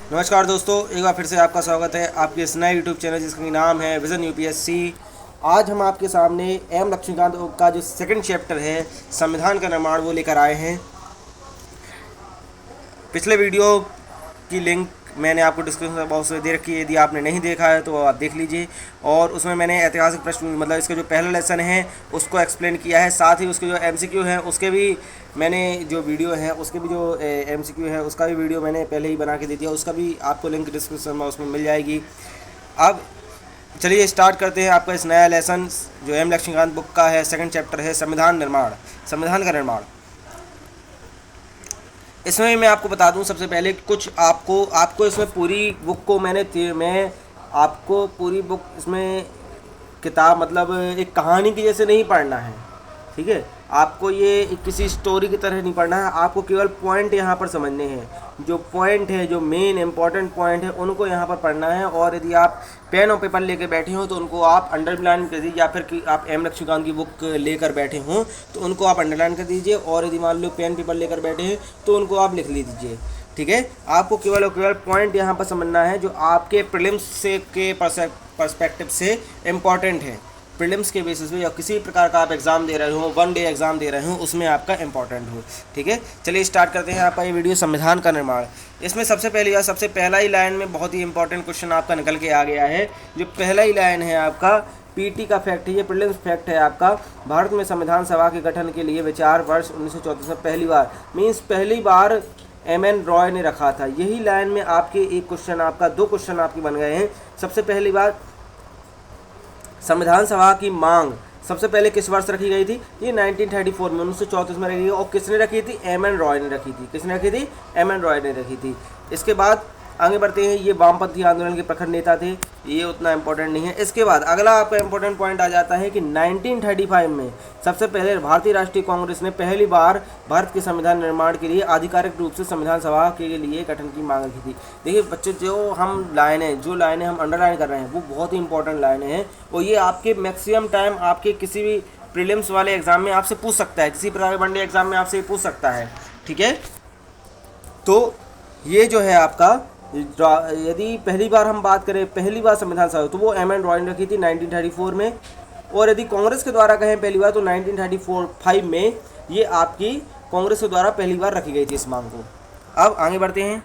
नमस्कार दोस्तों, एक बार फिर से आपका स्वागत है आपके इस नए यूट्यूब चैनल जिसका नाम है विज़न यूपीएससी। आज हम आपके सामने एम लक्ष्मीकांत का जो सेकंड चैप्टर है संविधान का निर्माण वो लेकर आए हैं। पिछले वीडियो की लिंक मैंने आपको डिस्क्रिप्शन बॉक्स में दे रखी है, यदि आपने नहीं देखा है तो आप देख लीजिए। और उसमें मैंने ऐतिहासिक प्रश्न मतलब इसका जो पहला लेसन है उसको एक्सप्लेन किया है, साथ ही उसके जो एमसीक्यू हैं उसके भी मैंने जो वीडियो है उसके भी जो एमसीक्यू है उसका भी वीडियो मैंने पहले ही बना के दे दिया, उसका भी आपको लिंक डिस्क्रिप्शन बॉक्स में मिल जाएगी। अब चलिए स्टार्ट करते हैं आपका इस नया लेसन जो एम लक्ष्मीकांत बुक का है। सेकंड चैप्टर है संविधान निर्माण, संविधान का निर्माण। इसमें मैं आपको बता दूं सबसे पहले कुछ आपको इसमें पूरी बुक को मैं आपको पूरी बुक इसमें किताब मतलब एक कहानी की जैसे नहीं पढ़ना है, ठीक है। आपको ये किसी स्टोरी की तरह नहीं पढ़ना है, आपको केवल पॉइंट यहाँ पर समझने हैं। जो पॉइंट है, जो मेन इंपॉर्टेंट पॉइंट है उनको यहाँ पर पढ़ना है। और यदि आप पेन और पेपर लेकर बैठे हो तो उनको आप अंडरलाइन कर दीजिए, या फिर कि आप एम लक्ष्मीकांत की बुक लेकर बैठे हों तो उनको आप अंडरलाइन कर दीजिए। और यदि मान लो पेन पेपर लेकर बैठे हैं तो उनको आप लिख लीजिए, ठीक है। आपको केवल और केवल पॉइंट यहाँ पर समझना है जो आपके प्रीलिम्स से के पर्सपेक्टिव से इम्पॉर्टेंट है। प्रीलिम्स के बेसिस पे या किसी प्रकार का आप एग्ज़ाम दे रहे हो, वन डे एग्ज़ाम दे रहे हो, उसमें आपका इंपॉर्टेंट हो, ठीक है। चलिए स्टार्ट करते हैं आपका ये वीडियो संविधान का निर्माण। इसमें सबसे पहला ही लाइन में बहुत ही इंपॉर्टेंट क्वेश्चन आपका निकल के आ गया है। जो पहला ही लाइन है आपका पीटी का फैक्ट है, ये प्रीलिम्स फैक्ट है आपका। भारत में संविधान सभा के गठन के लिए विचार वर्ष 1934 में पहली बार एम.एन. रॉय ने रखा था। यही लाइन में आपके एक क्वेश्चन आपका दो क्वेश्चन आपके बन गए हैं। सबसे पहली बात संविधान सभा की मांग सबसे पहले किस वर्ष रखी गई थी? ये 1934 में 1934 में रखी गई। और किसने रखी थी? एम.एन. रॉय ने रखी थी। किसने रखी थी? एम.एन. रॉय ने रखी थी। इसके बाद आगे बढ़ते हैं, ये वामपंथी आंदोलन के प्रखर नेता थे, ये उतना इंपॉर्टेंट नहीं है। इसके बाद अगला आपका इंपॉर्टेंट पॉइंट आ जाता है कि 1935 में सबसे पहले भारतीय राष्ट्रीय कांग्रेस ने पहली बार भारत के संविधान निर्माण के लिए आधिकारिक रूप से संविधान सभा के लिए गठन की मांग की थी। देखिए बच्चों, जो लाइनें हम अंडरलाइन कर रहे हैं वो बहुत ही इंपॉर्टेंट लाइनें हैं। और ये आपके मैक्सिमम टाइम आपके किसी भी प्रीलिम्स वाले एग्जाम में आपसे पूछ सकता है, किसी प्रकार के वनडे एग्जाम में आपसे पूछ सकता है, ठीक है। तो ये जो है आपका, यदि पहली बार हम बात करें, पहली बार संविधान सभा तो वो एम.एन. रॉय ने रखी थी 1934 में। और यदि कांग्रेस के द्वारा कहें पहली बार तो 1935 में ये आपकी कांग्रेस के द्वारा पहली बार रखी गई थी इस मांग को। अब आगे बढ़ते हैं।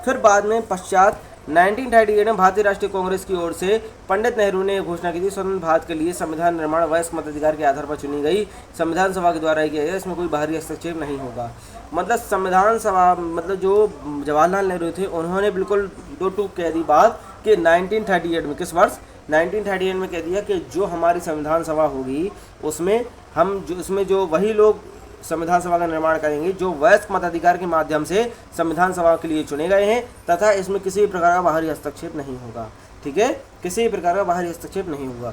फिर बाद में पश्चात 1938 में भारतीय राष्ट्रीय कांग्रेस की ओर से पंडित नेहरू ने घोषणा की थी स्वतंत्र भारत के लिए संविधान निर्माण वयस्क मताधिकार के आधार पर चुनी गई संविधान सभा के द्वारा किया गया, इसमें कोई बाहरी हस्तक्षेप नहीं होगा। मतलब संविधान सभा मतलब जो जवाहरलाल नेहरू थे उन्होंने बिल्कुल दो टूक कह दी बात कि 1938 में, किस वर्ष 1938 में कह दिया कि जो हमारी संविधान सभा होगी उसमें जो वही लोग संविधान सभा का निर्माण करेंगे जो वयस्क मताधिकार के माध्यम से संविधान सभा के लिए चुने गए हैं, तथा इसमें किसी भी प्रकार का बाहरी हस्तक्षेप नहीं होगा, ठीक है। किसी भी प्रकार का बाहरी हस्तक्षेप नहीं होगा।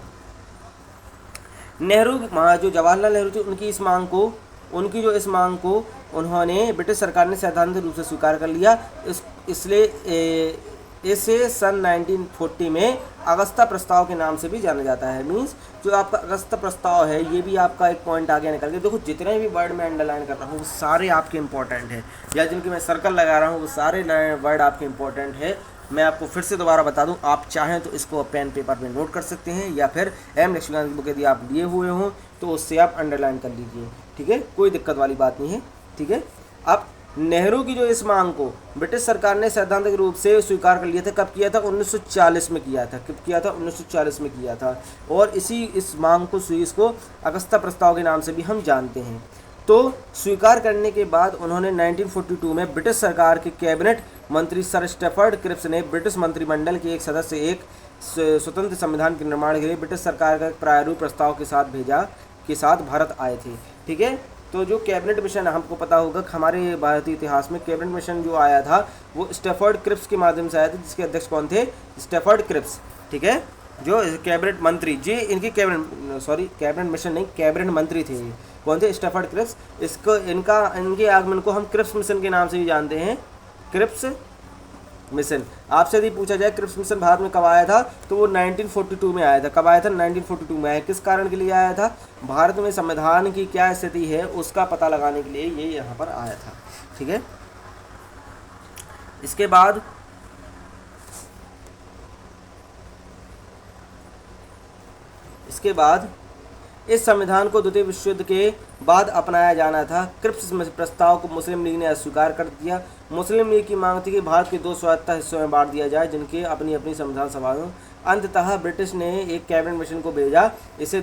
जो जवाहरलाल नेहरू थे उनकी इस मांग को उन्होंने ब्रिटिश सरकार ने सैद्धांतिक रूप से स्वीकार कर लिया। इसलिए इसे सन 1940 में अगस्ता प्रस्ताव के नाम से भी जाना जाता है। मींस जो आपका अगस्ता प्रस्ताव है ये भी आपका एक पॉइंट आगे निकल के देखो, जितने भी वर्ड मैं अंडरलाइन कर रहा हूँ वो सारे आपके इंपॉर्टेंट है, या जिनकी मैं सर्कल लगा रहा हूँ वो सारे वर्ड आपके इंपॉर्टेंट है। मैं आपको फिर से दोबारा बता दूं, आप चाहें तो इसको पेन पेपर में नोट कर सकते हैं, या फिर एम लक्ष्मीकांत की बुक यदि आप लिए हुए हों तो उससे आप अंडरलाइन कर लीजिए, ठीक है। कोई दिक्कत वाली बात नहीं है, ठीक है। अब नेहरू की जो इस मांग को ब्रिटिश सरकार ने सैद्धांतिक रूप से स्वीकार कर लिया था। कब किया था? 1940 में किया था। कब किया था? 1940 में किया था। और इस मांग को इसको अगस्ता प्रस्ताव के नाम से भी हम जानते हैं। तो स्वीकार करने के बाद उन्होंने 1942 में ब्रिटिश सरकार के कैबिनेट मंत्री सर स्टैफर्ड क्रिप्स ने ब्रिटिश मंत्रिमंडल के एक सदस्य एक स्वतंत्र संविधान के निर्माण के लिए ब्रिटिश सरकार का एक प्रारूप प्रस्ताव के साथ भारत आए थे, ठीक है। तो जो कैबिनेट मिशन हमको पता होगा, हमारे भारतीय इतिहास में कैबिनेट मिशन जो आया था वो स्टैफर्ड क्रिप्स के माध्यम से आया था, जिसके अध्यक्ष कौन थे? स्टैफर्ड क्रिप्स, ठीक है। जो कैबिनेट मंत्री जी इनकी कैबिनेट मिशन नहीं, कैबिनेट मंत्री थे। कौन थे? Stafford Cripps. इनके आगमन को हम क्रिप्स मिशन के नाम से भी जानते हैं, क्रिप्स मिशन। आपसे यदि पूछा जाए क्रिप्स मिशन भारत में कब आया था तो वो 1942 में आया था। कब आया था? 1942 में आया। किस कारण के लिए आया था? भारत में संविधान की क्या स्थिति है उसका पता लगाने के लिए ये यहाँ पर आया था, ठीक है। इसके बाद इस संविधान को द्वितीय विश्व युद्ध के बाद अपनाया जाना था। क्रिप्स प्रस्ताव को मुस्लिम लीग ने अस्वीकार कर दिया। मुस्लिम लीग की मांग थी कि भारत के 2 स्वायत्त हिस्सों में बांट दिया जाए, जिनके अपनी अपनी संविधान सभाओं। अंततः ब्रिटिश ने एक कैबिनेट मिशन को भेजा। इस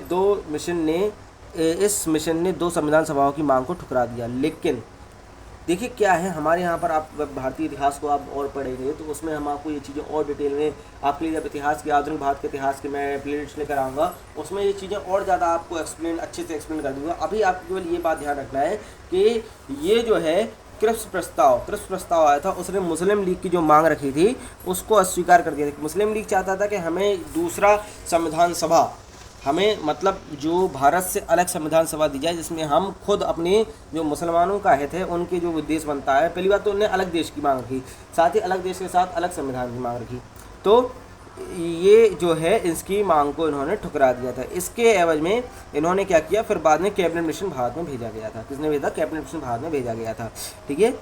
मिशन ने 2 संविधान सभाओं की मांग को ठुकरा दिया। लेकिन देखिए क्या है, हमारे यहाँ पर आप भारतीय इतिहास को आप और पढ़ेंगे तो उसमें हम आपको ये चीज़ें और डिटेल में आपके लिए, जब इतिहास की आधुनिक भारत के इतिहास की मैं प्लेलिस्ट लेकर आऊँगा, उसमें ये चीज़ें और ज़्यादा आपको अच्छे से एक्सप्लेन कर दूँगा। अभी आपको केवल ये बात ध्यान रखना है कि ये जो है क्रिप्स प्रस्ताव आया था, उसने मुस्लिम लीग की जो मांग रखी थी उसको अस्वीकार कर दिया था। मुस्लिम लीग चाहता था कि हमें दूसरा संविधान सभा, हमें मतलब जो भारत से अलग संविधान सभा दी जाए, जिसमें हम खुद अपने जो मुसलमानों का हित है उनके जो देश बनता है। पहली बात तो उन्होंने अलग देश की मांग रखी, साथ ही अलग देश के साथ अलग संविधान की मांग रखी। तो ये जो है इसकी मांग को इन्होंने ठुकरा दिया था। इसके एवज में इन्होंने क्या किया, फिर बाद में कैबिनेट मिशन भारत में भेजा गया था। किसने भेजा? कैबिनेट मिशन भारत में भेजा गया था। ठीक है,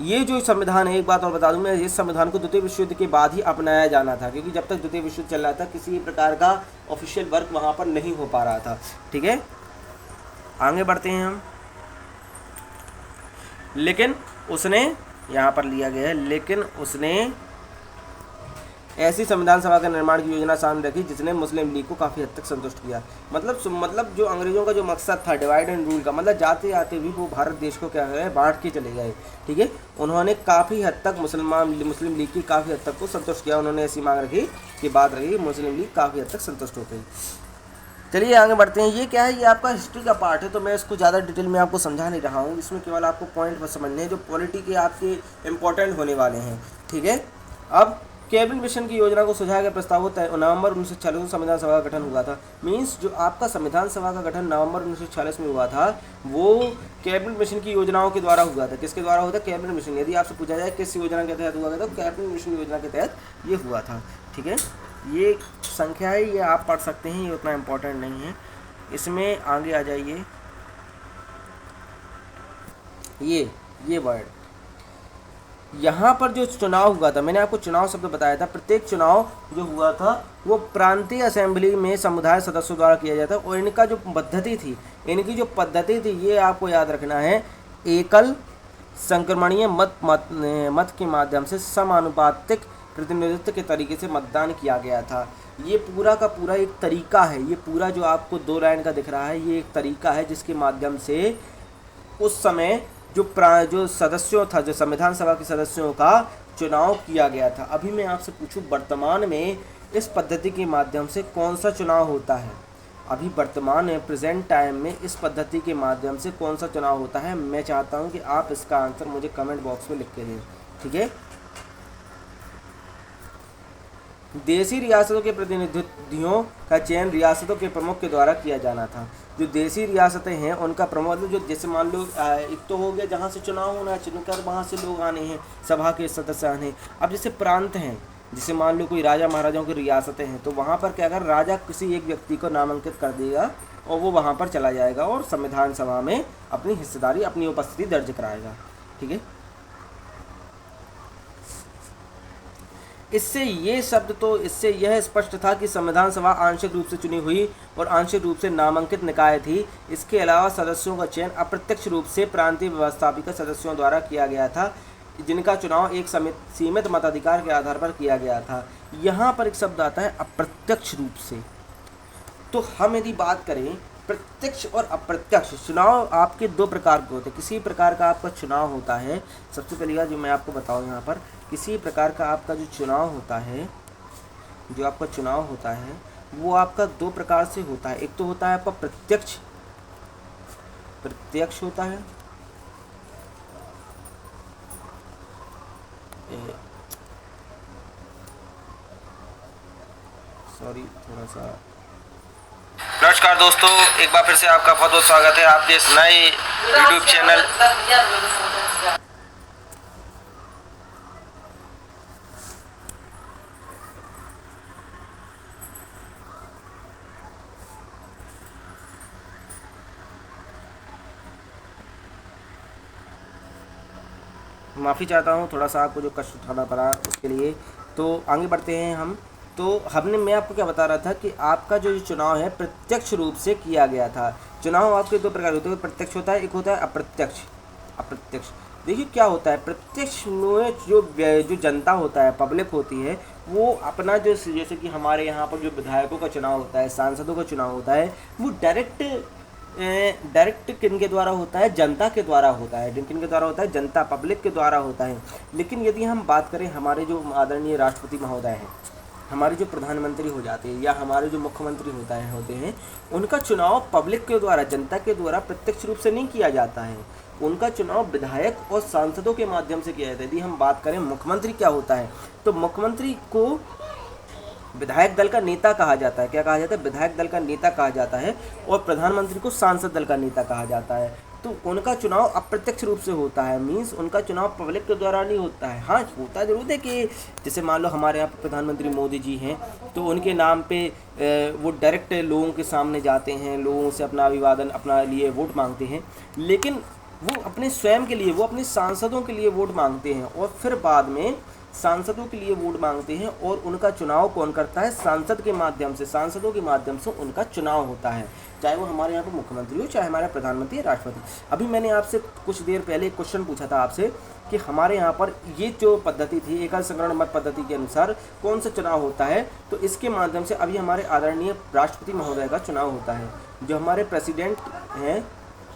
ये जो संविधान है, एक बात और बता दूं मैं, इस संविधान को द्वितीय विश्व युद्ध के बाद ही अपनाया जाना था, क्योंकि जब तक द्वितीय विश्व युद्ध चल रहा था किसी प्रकार का ऑफिशियल वर्क वहाँ पर नहीं हो पा रहा था। ठीक है, आगे बढ़ते हैं हम। लेकिन उसने यहाँ पर लिया गया है, लेकिन उसने ऐसी संविधान सभा के निर्माण की योजना सामने रखी जिसने मुस्लिम लीग को काफ़ी हद तक संतुष्ट किया। मतलब जो अंग्रेजों का जो मकसद था डिवाइड एंड रूल का, मतलब जाते आते भी वो भारत देश को क्या है, बांट के चले गए। ठीक है, उन्होंने काफ़ी हद तक मुस्लिम लीग की काफ़ी हद तक को संतुष्ट किया। उन्होंने ऐसी मांग रखी कि बात रही, मुस्लिम लीग काफ़ी हद तक संतुष्ट हो गई। चलिए आगे बढ़ते हैं। ये क्या है, ये आपका हिस्ट्री का पार्ट है, तो मैं इसको ज़्यादा डिटेल में आपको समझा नहीं रहा हूँ। इसमें केवल आपको पॉइंट समझने हैं जो पॉलिटी के आपके इंपॉर्टेंट होने वाले हैं। ठीक है, अब कैबिनेट मिशन की योजना को सुझाया गया प्रस्ताव नवंबर 1946 में संविधान सभा का गठन हुआ था। मीन्स जो आपका संविधान सभा का गठन नवंबर 1946 में हुआ था, वो कैबिनेट मिशन की योजनाओं के द्वारा हुआ था। किसके द्वारा हुआ था? Cabinet mission. यदि आपसे पूछा जाए किस योजना के तहत हुआ था, तो कैबिनेट मिशन योजना के तहत ये हुआ था। ठीक है, ये संख्या है, ये आप पढ़ सकते हैं, ये उतना इम्पोर्टेंट नहीं है। इसमें आगे आ जाइए, ये वर्ड यहाँ पर जो चुनाव हुआ था, मैंने आपको चुनाव शब्द बताया था। प्रत्येक चुनाव जो हुआ था वो प्रांतीय असेंबली में समुदाय सदस्यों द्वारा किया जाता है, और इनका जो पद्धति थी, ये आपको याद रखना है, एकल संक्रमणीय मत के माध्यम से समानुपातिक प्रतिनिधित्व के तरीके से मतदान किया गया था। ये पूरा का पूरा एक तरीका है, ये पूरा जो आपको 2 लाइन का दिख रहा है, ये एक तरीका है जिसके माध्यम से उस समय जो सदस्यों था, जो संविधान सभा के सदस्यों का चुनाव किया गया था। अभी मैं आपसे पूछूं, वर्तमान में इस पद्धति के माध्यम से कौन सा चुनाव होता है? अभी वर्तमान में प्रेजेंट टाइम में इस पद्धति के माध्यम से कौन सा चुनाव होता है? मैं चाहता हूं कि आप इसका आंसर मुझे कमेंट बॉक्स में लिख के दें। ठीक है, देशी रियासतों के प्रतिनिधियों का चयन रियासतों के प्रमुख के द्वारा किया जाना था। जो देशी रियासतें हैं उनका प्रमुख, मतलब जो जैसे मान लो एक तो हो गया जहाँ से चुनाव होना है, चुनकर वहाँ से लोग आने हैं, सभा के सदस्य आने हैं। अब जैसे प्रांत हैं, जैसे मान लो कोई राजा महाराजाओं की रियासतें हैं, तो वहाँ पर क्या अगर राजा किसी एक व्यक्ति को नामांकित कर देगा और वो वहाँ पर चला जाएगा और संविधान सभा में अपनी हिस्सेदारी, अपनी उपस्थिति दर्ज कराएगा। ठीक है, इससे यह स्पष्ट था कि संविधान सभा आंशिक रूप से चुनी हुई और आंशिक रूप से नामांकित निकाय थी। इसके अलावा सदस्यों का चयन अप्रत्यक्ष रूप से प्रांतीय व्यवस्थापिका सदस्यों द्वारा किया गया था, जिनका चुनाव एक सीमित मताधिकार के आधार पर किया गया था। यहाँ पर एक शब्द आता है अप्रत्यक्ष रूप से। तो हम यदि बात करें प्रत्यक्ष और अप्रत्यक्ष चुनाव, आपके 2 प्रकार के होते हैं। किसी प्रकार का आपका चुनाव होता है, सबसे पहली बात जो मैं आपको बताऊँ यहाँ पर, किसी प्रकार का आपका जो चुनाव होता है, वो आपका 2 प्रकार से होता है। एक तो होता है आपका प्रत्यक्ष होता है, सॉरी थोड़ा सा। नमस्कार दोस्तों, एक बार फिर से आपका बहुत बहुत स्वागत है आपके इस नए यूट्यूब चैनल। माफ़ी चाहता हूँ, थोड़ा सा आपको जो कष्ट उठाना पड़ा उसके लिए। तो आगे बढ़ते हैं हम। तो मैं आपको क्या बता रहा था कि आपका जो चुनाव है प्रत्यक्ष रूप से किया गया था। चुनाव आपके दो प्रकार होते हैं, प्रत्यक्ष होता है, एक होता है अप्रत्यक्ष। अप्रत्यक्ष देखिए क्या होता है, प्रत्यक्ष में जो जनता होता है, पब्लिक होती है, वो अपना जो, जैसे कि हमारे यहाँ पर जो विधायकों का चुनाव होता है, सांसदों का चुनाव होता है, वो डायरेक्ट किन के द्वारा होता है, जनता के द्वारा होता है। किन के द्वारा होता है, जनता, पब्लिक के द्वारा होता है। लेकिन यदि हम बात करें हमारे जो आदरणीय राष्ट्रपति महोदय हैं, हमारे जो प्रधानमंत्री हो जाते हैं, या हमारे जो मुख्यमंत्री होते हैं, उनका चुनाव पब्लिक के द्वारा, जनता के द्वारा प्रत्यक्ष रूप से नहीं किया जाता है। उनका चुनाव विधायक और सांसदों के माध्यम से किया जाता है। यदि हम बात करें मुख्यमंत्री क्या होता है, तो मुख्यमंत्री को विधायक दल का नेता कहा जाता है। क्या कहा जाता है, विधायक दल का नेता कहा जाता है। और प्रधानमंत्री को सांसद दल का नेता कहा जाता है। तो उनका चुनाव अप्रत्यक्ष रूप से होता है, मीन्स उनका चुनाव पब्लिक के द्वारा नहीं होता है। हाँ, होता जरूर है कि जैसे मान लो हमारे यहाँ पर प्रधानमंत्री मोदी जी हैं, तो उनके नाम पे वो डायरेक्ट लोगों के सामने जाते हैं, लोगों से अपना अभिवादन, अपना लिए वोट मांगते हैं। लेकिन वो अपने स्वयं के लिए, वो अपने सांसदों के लिए वोट मांगते हैं, और फिर बाद में सांसदों के लिए वोट मांगते हैं। और उनका चुनाव कौन करता है, सांसद के माध्यम से, सांसदों के माध्यम से उनका चुनाव होता है, चाहे वो हमारे यहाँ पर मुख्यमंत्री हो, चाहे हमारे प्रधानमंत्री, राष्ट्रपति। अभी मैंने आपसे कुछ देर पहले एक क्वेश्चन पूछा था आपसे कि हमारे यहाँ पर ये जो पद्धति थी, एकल संग्रहण मत पद्धति के अनुसार कौन सा चुनाव होता है, तो इसके माध्यम से अभी हमारे आदरणीय राष्ट्रपति महोदय का चुनाव होता है। जो हमारे प्रेसिडेंट हैं,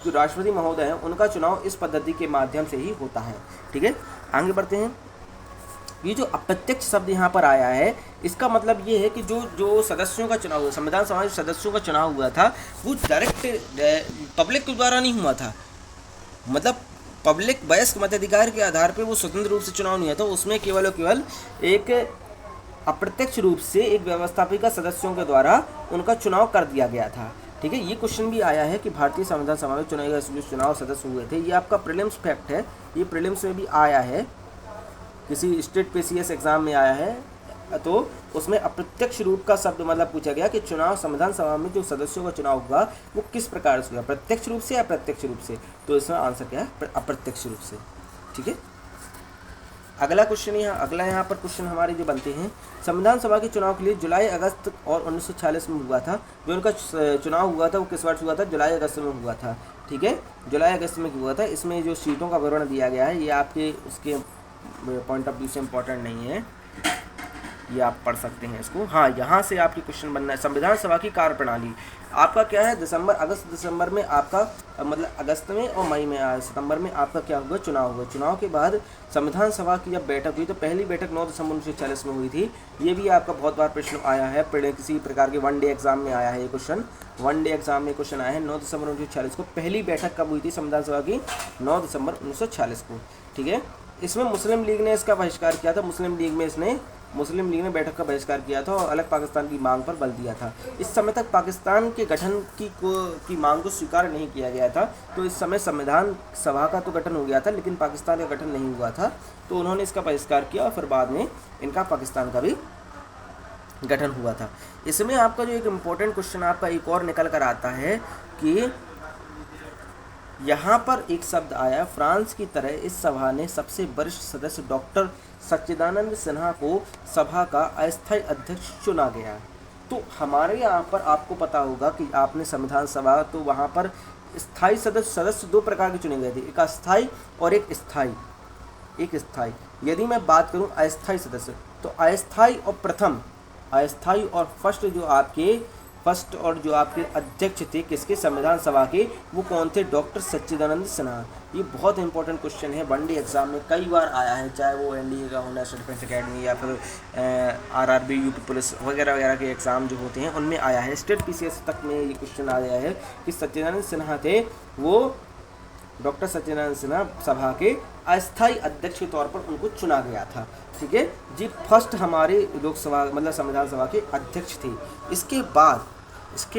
जो राष्ट्रपति महोदय हैं, उनका चुनाव इस पद्धति के माध्यम से ही होता है। ठीक है, आगे बढ़ते हैं। ये जो अप्रत्यक्ष शब्द यहाँ पर आया है, इसका मतलब ये है कि जो सदस्यों का चुनाव हुआ, संविधान सभा के सदस्यों का चुनाव हुआ था, वो डायरेक्ट पब्लिक के द्वारा नहीं हुआ था। मतलब पब्लिक वयस्क मताधिकार के आधार पर वो स्वतंत्र रूप से चुनाव नहीं हुआ था। उसमें केवल और केवल एक अप्रत्यक्ष रूप से एक व्यवस्थापिका सदस्यों के द्वारा उनका चुनाव कर दिया गया था। ठीक है, ये क्वेश्चन भी आया है कि भारतीय संविधान सभा में चुने गए जो चुनाव सदस्य हुए थे, ये आपका प्रीलिम्स फैक्ट है, ये प्रीलिम्स में भी आया है, किसी स्टेट PCS एग्ज़ाम में आया है। तो उसमें अप्रत्यक्ष रूप का शब्द मतलब पूछा गया कि चुनाव, संविधान सभा में जो सदस्यों का चुनाव हुआ वो किस प्रकार से हुआ, प्रत्यक्ष रूप से या अप्रत्यक्ष रूप से। तो इसमें आंसर क्या है, अप्रत्यक्ष रूप से। ठीक है, अगला यहाँ पर क्वेश्चन हमारे जो बनते हैं, संविधान सभा के चुनाव के लिए जुलाई अगस्त और 1946 में हुआ था। जो उनका चुनाव हुआ था वो किस वर्ष हुआ था, जुलाई अगस्त में हुआ था। ठीक है, जुलाई अगस्त में हुआ था। इसमें जो सीटों का विवरण दिया गया है, ये आपके उसके पॉइंट ऑफ व्यू से इम्पोर्टेंट नहीं है, ये आप पढ़ सकते हैं इसको। हाँ, यहाँ से आपकी क्वेश्चन बनना है, संविधान सभा की कार्यप्रणाली आपका क्या है, दिसंबर में आपका, मतलब अगस्त में और मई में, सितंबर में आपका क्या हुआ, चुनाव हुआ। चुनाव के बाद संविधान सभा की जब बैठक हुई, तो पहली बैठक 9 दिसंबर 1946 में हुई थी। ये भी आपका बहुत बार प्रश्न आया है, किसी प्रकार के वन डे एग्जाम में आया है ये क्वेश्चन, वन डे एग्जाम में क्वेश्चन आया है। 9 दिसंबर 1946 को पहली बैठक कब हुई थी संविधान सभा की, 9 दिसंबर 1946 को। ठीक है, इसमें मुस्लिम लीग ने इसका बहिष्कार किया था। मुस्लिम लीग ने बैठक का बहिष्कार किया था और अलग पाकिस्तान की मांग पर बल दिया था। इस समय तक पाकिस्तान के गठन की मांग को स्वीकार नहीं किया गया था। तो इस समय संविधान सभा का तो गठन हो गया था, लेकिन पाकिस्तान का गठन नहीं हुआ था। तो उन्होंने इसका बहिष्कार किया और फिर बाद में इनका पाकिस्तान का भी गठन हुआ था। इसमें आपका जो एक इम्पोर्टेंट क्वेश्चन आपका एक और निकल कर आता है कि यहाँ पर एक शब्द आया, फ्रांस की तरह इस सभा ने सबसे वरिष्ठ सदस्य डॉक्टर सच्चिदानंद सिन्हा को सभा का अस्थायी अध्यक्ष चुना गया। तो हमारे यहाँ पर आपको पता होगा कि आपने संविधान सभा, तो वहाँ पर स्थायी सदस्य दो प्रकार के चुने गए थे, एक अस्थायी और एक स्थायी। यदि मैं बात करूँ अस्थायी सदस्य, तो अस्थायी और फर्स्ट और जो आपके अध्यक्ष थे किसके, संविधान सभा के, वो कौन थे, डॉक्टर सच्चिदानंद सिन्हा। ये बहुत इंपॉर्टेंट क्वेश्चन है, वनडे एग्जाम में कई बार आया है, चाहे वो NDA का हो, नेशनल डिफेंस अकेडमी, या फिर RRB, UP पुलिस वगैरह के एग्ज़ाम जो होते हैं उनमें आया है। स्टेट PCS तक में ये क्वेश्चन आया है कि सच्चिदानंद सिन्हा थे, वो डॉक्टर सच्चिदानंद सिन्हा सभा के अस्थायी अध्यक्ष के तौर पर उनको चुना गया था। ठीक है जी, फर्स्ट हमारे लोकसभा मतलब संविधान सभा के अध्यक्ष थे। इसके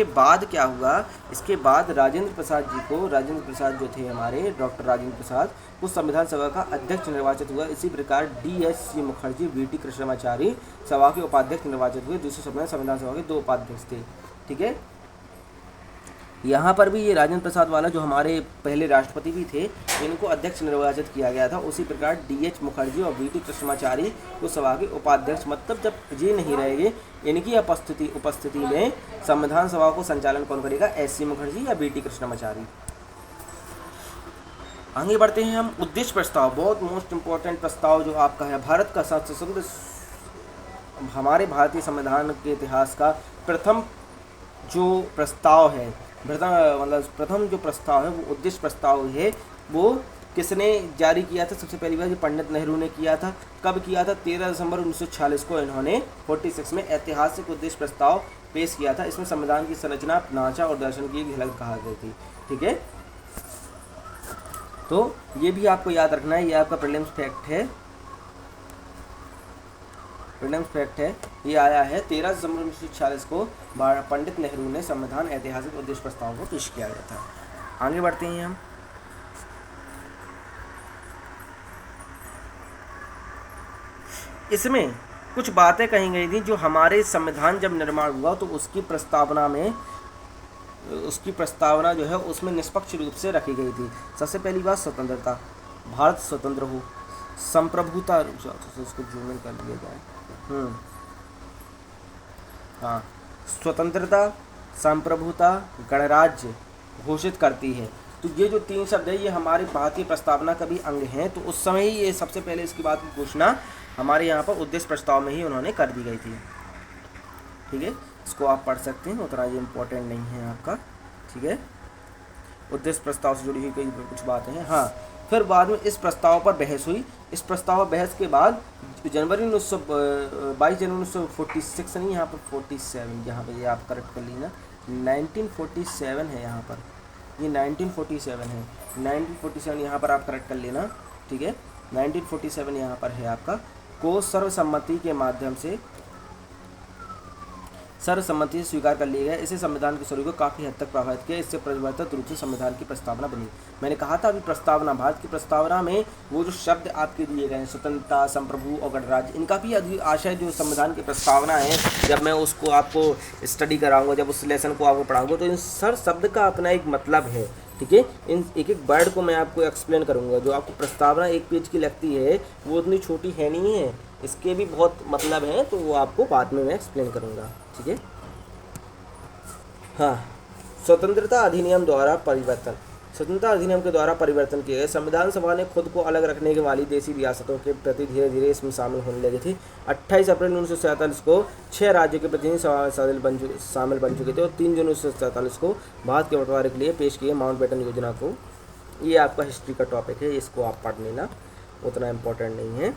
बाद क्या हुआ, इसके बाद राजेंद्र प्रसाद जो थे हमारे, डॉक्टर राजेंद्र प्रसाद, वो संविधान सभा का अध्यक्ष निर्वाचित हुआ। इसी प्रकार DSC मुखर्जी, VT कृष्णमाचारी सभा के उपाध्यक्ष निर्वाचित हुए। दूसरे शब्द में संविधान सभा के 2 उपाध्यक्ष थे। ठीक है, यहाँ पर भी ये राजेंद्र प्रसाद वाला जो हमारे पहले राष्ट्रपति भी थे, इनको अध्यक्ष निर्वाचित किया गया था। उसी प्रकार DH मुखर्जी और VT कृष्णमाचारी को सभा के उपाध्यक्ष, मतलब जब ये नहीं रहेंगे, इनकी उपस्थिति में संविधान सभा को संचालन कौन करेगा, SC मुखर्जी या VT कृष्णमाचारी। आगे बढ़ते हैं हम। उद्देश्य प्रस्ताव, बहुत मोस्ट इम्पोर्टेंट प्रस्ताव जो आपका है, भारत का सशस्त्र, हमारे भारतीय संविधान के इतिहास का प्रथम जो प्रस्ताव है, प्रथम जो प्रस्ताव है वो उद्देश्य प्रस्ताव है। वो किसने जारी किया था? सबसे पहली बार ये पंडित नेहरू ने किया था। कब किया था? 13 दिसंबर 1946 को इन्होंने 46 में ऐतिहासिक उद्देश्य प्रस्ताव पेश किया था। इसमें संविधान की संरचना, ढांचा और दर्शन की एक झलक कहा गई थी। ठीक है, तो ये भी आपको याद रखना है, ये आपका प्रीलिम्स फैक्ट है। ये आया है 13 दिसंबर 1946 को पंडित नेहरू ने संविधान ऐतिहासिक उद्देश्य प्रस्ताव को पेश किया गया था। आगे बढ़ते हैं हम। इसमें कुछ बातें कही गई थी जो हमारे संविधान जब निर्माण हुआ तो उसकी प्रस्तावना जो है उसमें निष्पक्ष रूप से रखी गई थी। सबसे पहली बात स्वतंत्रता, भारत स्वतंत्र हो, संप्रभुता, उसको जूम इन कर लिया जाए, हाँ, स्वतंत्रता, संप्रभुता, गणराज्य घोषित करती है। तो ये जो 3 शब्द है ये हमारी भारतीय प्रस्तावना का भी अंग हैं। तो उस समय ही ये सबसे पहले इसकी बात की घोषणा हमारे यहाँ पर उद्देश्य प्रस्ताव में ही उन्होंने कर दी गई थी। ठीक है, इसको आप पढ़ सकते हैं, उतना ये इम्पोर्टेंट नहीं है आपका। ठीक है, उद्देश्य प्रस्ताव से जुड़ी हुई कई कुछ बातें हैं। हाँ, फिर बाद में इस प्रस्ताव पर बहस हुई। इस प्रस्ताव पर बहस के बाद 22 जनवरी 1946 नहीं, यहाँ पर 47, यहाँ पर ये आप करेक्ट कर लीजिए, 1947 है यहाँ पर, ये 1947 है, 1947 यहाँ पर आप करेक्ट कर लेना। ठीक है, 1947 यहाँ पर है आपका, को सर्वसम्मति के माध्यम से स्वीकार कर लिया गया। इसे संविधान के स्वरूप को काफ़ी हद तक प्रभावित किया। इससे परिवर्तित रूप से संविधान की प्रस्तावना बनी। मैंने कहा था अभी प्रस्तावना, भारत की प्रस्तावना में वो जो शब्द आपके दिए गए हैं, स्वतंत्रता, संप्रभु और गणराज्य, इनका भी आशय जो संविधान की प्रस्तावना है, जब मैं उसको आपको स्टडी कराऊंगा, जब उस लेसन को आपको पढ़ाऊंगा, तो इन हर शब्द का अपना एक मतलब है। ठीक है, इन एक एक वर्ड को मैं आपको एक्सप्लेन करूंगा। जो आपको प्रस्तावना 1 पेज की लगती है वो उतनी छोटी है नहीं है, इसके भी बहुत मतलब हैं, तो वो आपको बाद में मैं एक्सप्लेन करूंगा। ठीक है, हाँ, स्वतंत्रता अधिनियम के द्वारा परिवर्तन किए गए। संविधान सभा ने खुद को अलग रखने वाली देशी रियासतों के प्रति धीरे धीरे इसमें शामिल होने लगी थी। 28 अप्रैल 1947 को 6 राज्यों के प्रतिनिधि शामिल बन चुके थे और 3 जून 1947 को भारत के बंटवारे के लिए पेश किए माउंटबेटन योजना को। ये आपका हिस्ट्री का टॉपिक है, इसको आप पढ़ लेना, उतना इम्पोर्टेंट नहीं है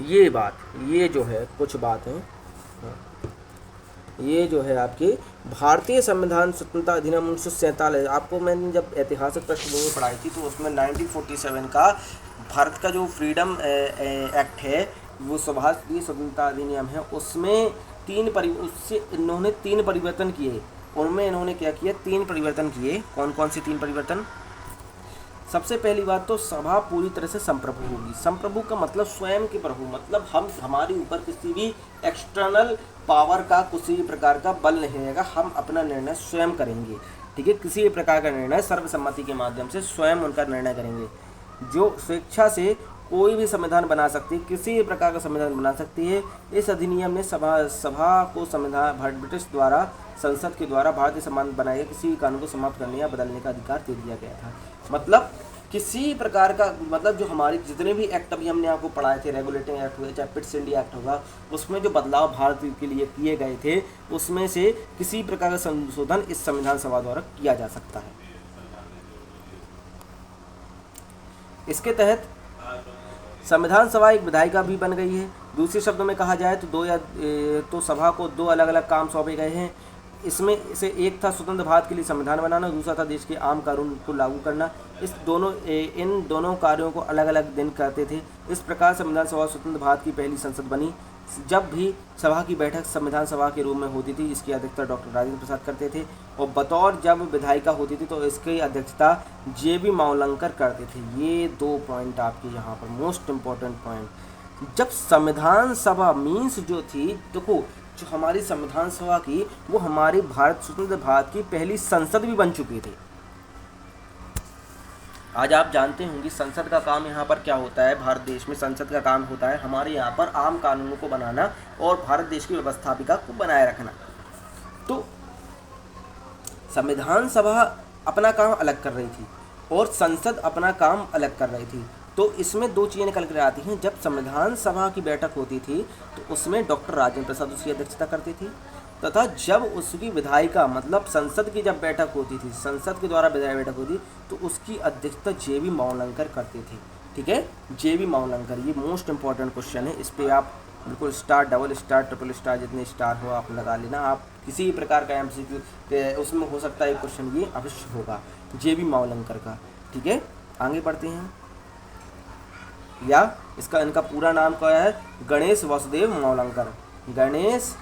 ये बात। ये जो है कुछ बात है, ये जो है आपकी भारतीय संविधान स्वतंत्रता अधिनियम 1947। आपको मैंने जब ऐतिहासिक पृष्ठभूमि पढ़ाई थी तो उसमें 1947 का भारत का जो फ्रीडम एक्ट है, वो स्वतंत्रता अधिनियम है, उसमें इन्होंने 3 परिवर्तन किए। उनमें इन्होंने क्या किया? 3 परिवर्तन किए। कौन कौन से 3 परिवर्तन? सबसे पहली बात तो सभा पूरी तरह से संप्रभु होगी। संप्रभु का मतलब स्वयं के प्रभु, मतलब हमारे ऊपर किसी भी एक्सटर्नल पावर का किसी भी प्रकार का बल नहीं रहेगा, हम अपना निर्णय स्वयं करेंगे। ठीक है, किसी भी प्रकार का निर्णय सर्वसम्मति के माध्यम से स्वयं उनका निर्णय करेंगे। जो स्वेच्छा से कोई भी संविधान बना सकती है, किसी भी प्रकार का संविधान बना सकती है। इस अधिनियम ने सभा को ब्रिटिश द्वारा संसद के द्वारा भारतीय संविधान बनाए गए किसी भी कानून को समाप्त करने या बदलने का अधिकार दे दिया गया था। मतलब किसी प्रकार का, मतलब जो हमारे जितने भी एक्ट अभी हमने आपको पढ़ाए थे, रेगुलेटिंग एक्ट हुए, चाहे पिट्स इंडिया एक्ट होगा, उसमें जो बदलाव भारत के लिए किए गए थे, उसमें से किसी प्रकार का संशोधन इस संविधान सभा द्वारा किया जा सकता है। इसके तहत संविधान सभा एक विधायिका भी बन गई है। दूसरे शब्दों में कहा जाए तो सभा को 2 अलग अलग काम सौंपे गए हैं। इसमें से एक था स्वतंत्र भारत के लिए संविधान बनाना, दूसरा था देश के आम कानून को लागू करना। इन दोनों कार्यों को अलग अलग दिन करते थे। इस प्रकार संविधान सभा स्वतंत्र भारत की पहली संसद बनी। जब भी सभा की बैठक संविधान सभा के रूप में होती थी, इसकी अध्यक्षता डॉक्टर राजेंद्र प्रसाद करते थे और बतौर जब विधायिका होती थी तो इसकी अध्यक्षता JB मावलंकर करते थे। ये 2 पॉइंट आपके यहाँ पर मोस्ट इम्पोर्टेंट पॉइंट। जब संविधान सभा मीन्स जो थी, देखो जो हमारी संविधान सभा की, वो हमारी भारत स्वतंत्र भारत की पहली संसद भी बन चुकी थी। आज आप जानते होंगे संसद का काम यहाँ पर क्या होता है। भारत देश में संसद का काम होता है हमारे यहाँ पर आम कानूनों को बनाना और भारत देश की व्यवस्थापिका को बनाए रखना। तो संविधान सभा अपना काम अलग कर रही थी और संसद अपना काम अलग कर रही थी। तो इसमें दो चीज़ें निकल कर आती हैं। जब संविधान सभा की बैठक होती थी तो उसमें डॉक्टर राजेंद्र प्रसाद उसकी अध्यक्षता करती थी, तथा जब उसकी विधायिका मतलब संसद की जब बैठक होती थी, संसद के द्वारा विधायी बैठक होती तो उसकी अध्यक्षता जे.बी. मावलंकर करती थी। ठीक है, जे.बी. मावलंकर। ये मोस्ट इंपॉर्टेंट क्वेश्चन है, इस पर आप बिल्कुल star, double star, triple star, जितने स्टार हो आप लगा लेना। आप किसी प्रकार का MCQ उसमें हो सकता है क्वेश्चन ये अवश्य होगा, जे.बी. मावलंकर का। ठीक है, आगे बढ़ते हैं। या इनका पूरा नाम क्या है? गणेश वासुदेव मावलंकर। गणेश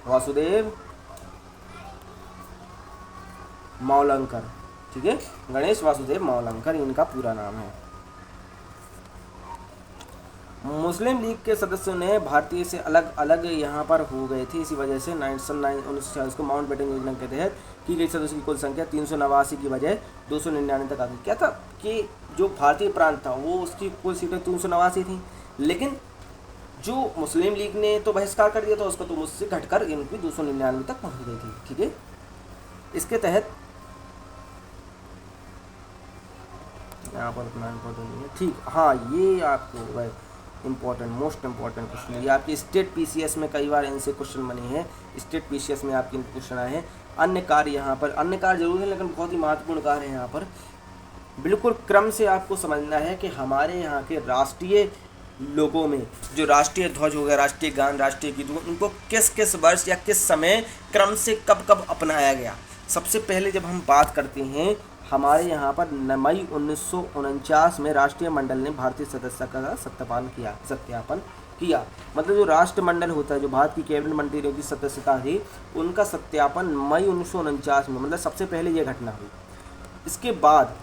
वासुदेव मावलंकर। ठीक है, गणेश वासुदेव मावलंकर इनका पूरा नाम है। मुस्लिम लीग के सदस्यों ने भारतीय से अलग अलग यहाँ पर हो गए थे, इसी वजह से 1946 को माउंटबेटन योजना के तहत की गई सदस्यों की कुल संख्या 389 की बजाय 299 तक आ गई। क्या था कि जो भारतीय प्रांत था वो उसकी कुल सीटें 389 थी, लेकिन जो मुस्लिम लीग ने तो बहिष्कार कर दिया था उसका, तो मुझसे घटकर इनकी 299 तक पहुँच गई थी। ठीक है, इसके तहत यहाँ पर उतना इम्पोर्टेंट नहीं है। ठीक, हाँ ये आपको इम्पोर्टेंट, मोस्ट इम्पोर्टेंट क्वेश्चन है। ये आपके स्टेट PCS में कई बार इनसे क्वेश्चन बने हैं, स्टेट PCS में आपके क्वेश्चन आए हैं। अन्य कार्य यहाँ पर, अन्य कार्य जरूर है लेकिन बहुत ही महत्वपूर्ण कार्य है यहाँ पर। बिल्कुल क्रम से आपको समझना है कि हमारे यहाँ के राष्ट्रीय लोगों में जो राष्ट्रीय ध्वज हो गया, राष्ट्रीय गान, राष्ट्रीय गीत, उनको किस किस वर्ष या किस समय क्रम से कब कब अपनाया गया। सबसे पहले जब हम बात करते हैं, हमारे यहाँ पर मई 1949 में राष्ट्रीय मंडल ने भारतीय सदस्यता का सत्यापन किया। मतलब जो राष्ट्रमंडल होता है, जो भारत की कैबिनेट मंत्रियों की सदस्यता थी, उनका सत्यापन मई 1949 में, मतलब सबसे पहले ये घटना हुई। इसके बाद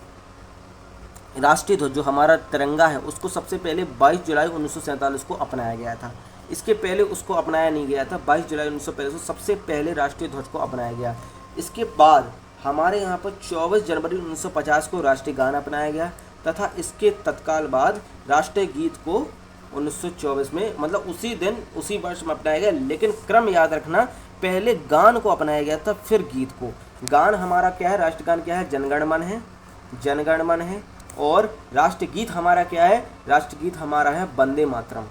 राष्ट्रीय ध्वज जो हमारा तिरंगा है उसको सबसे पहले 22 जुलाई 1947 को अपनाया गया था। इसके पहले उसको अपनाया नहीं गया था। 22 जुलाई 1945 को सबसे पहले राष्ट्रीय ध्वज को अपनाया गया। इसके बाद हमारे यहाँ पर 24 जनवरी 1950 को राष्ट्रीय गान अपनाया गया, तथा इसके तत्काल बाद राष्ट्रीय गीत को 1924 में, मतलब उसी दिन उसी वर्ष में अपनाया गया। लेकिन क्रम याद रखना, पहले गान को अपनाया गया था फिर गीत को। गान हमारा क्या है? राष्ट्रगान क्या है? जनगण मन है, जनगण मन है। और राष्ट्रगीत हमारा क्या है? राष्ट्रगीत हमारा है वंदे मातरम।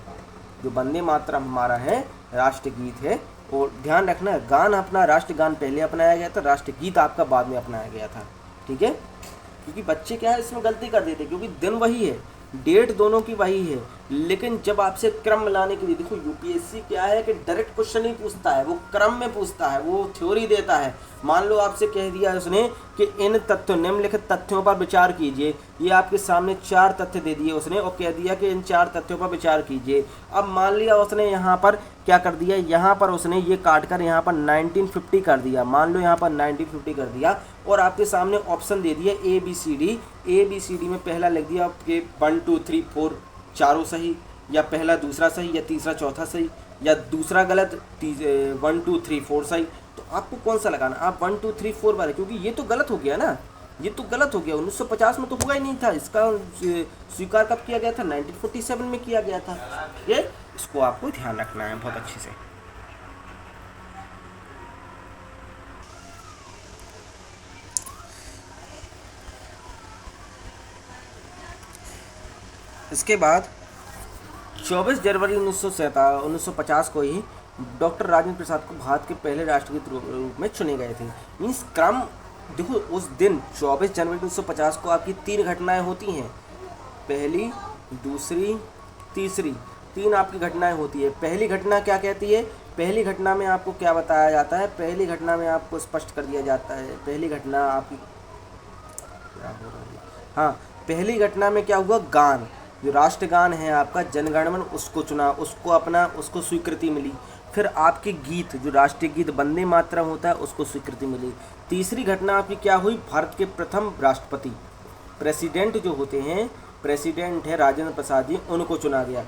जो वंदे मातरम हमारा है राष्ट्रगीत है। और ध्यान रखना, गान अपना राष्ट्रगान पहले अपनाया गया था, राष्ट्रगीत आपका बाद में अपनाया गया था। ठीक है, क्योंकि बच्चे क्या है इसमें गलती कर देते, क्योंकि दिन वही है, डेट दोनों की वही है, लेकिन जब आपसे क्रम लाने के लिए, देखो यूपीएससी क्या है कि डायरेक्ट क्वेश्चन नहीं पूछता है, वो क्रम में पूछता है, वो थ्योरी देता है। मान लो आपसे कह दिया उसने कि इन तथ्यों, निम्नलिखित तथ्यों पर विचार कीजिए। ये आपके सामने 4 तथ्य दे दिए उसने और कह दिया कि इन 4 तथ्यों पर विचार कीजिए। अब मान लिया उसने यहाँ पर क्या कर दिया, यहाँ पर उसने ये काट कर यहाँ पर 1950 कर दिया। मान लो यहाँ पर 1950 कर दिया और आपके सामने ऑप्शन दे दिया ABCD। ABCD में पहला लिख दिया आपके 1 2 3 4 चारों सही, या पहला दूसरा सही, या तीसरा चौथा सही, या दूसरा गलत, 1 2 3 4 सही। तो आपको कौन सा लगाना? आप 1 2 3 4 वाले, क्योंकि ये तो गलत हो गया ना, ये तो गलत हो गया। 1950 में तो हुआ ही नहीं था। इसका स्वीकार कब किया गया था? 1947 में किया गया था। ये इसको आपको ध्यान रखना है बहुत अच्छे से। इसके बाद 24 जनवरी 1950 को ही डॉक्टर राजेंद्र प्रसाद को भारत के पहले राष्ट्रगीत रूप में चुने गए थे। मीन्स क्रम देखो, उस दिन 24 जनवरी 1950 को आपकी 3 घटनाएं होती हैं, पहली, दूसरी, तीसरी, 3 आपकी घटनाएं होती है। पहली घटना क्या कहती है? पहली घटना में आपको क्या बताया जाता है? पहली घटना में आपको स्पष्ट कर दिया जाता है। पहली घटना आपकी क्या हो रहा है? हाँ, पहली घटना में क्या हुआ? गान, जो राष्ट्रगान है आपका जनगण मन, उसको चुना, उसको स्वीकृति मिली। फिर आपके गीत, जो राष्ट्रीय गीत वंदे मातरम होता है, उसको स्वीकृति मिली। तीसरी घटना आपकी क्या हुई? भारत के प्रथम राष्ट्रपति, प्रेसिडेंट जो होते हैं, प्रेसिडेंट है राजेंद्र प्रसाद जी, उनको चुना गया।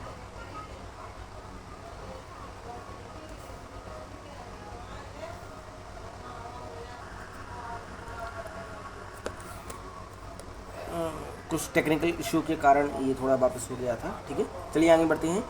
कुछ टेक्निकल इशू के कारण ये थोड़ा वापस हो गया था। ठीक है, चलिए आगे बढ़ते हैं।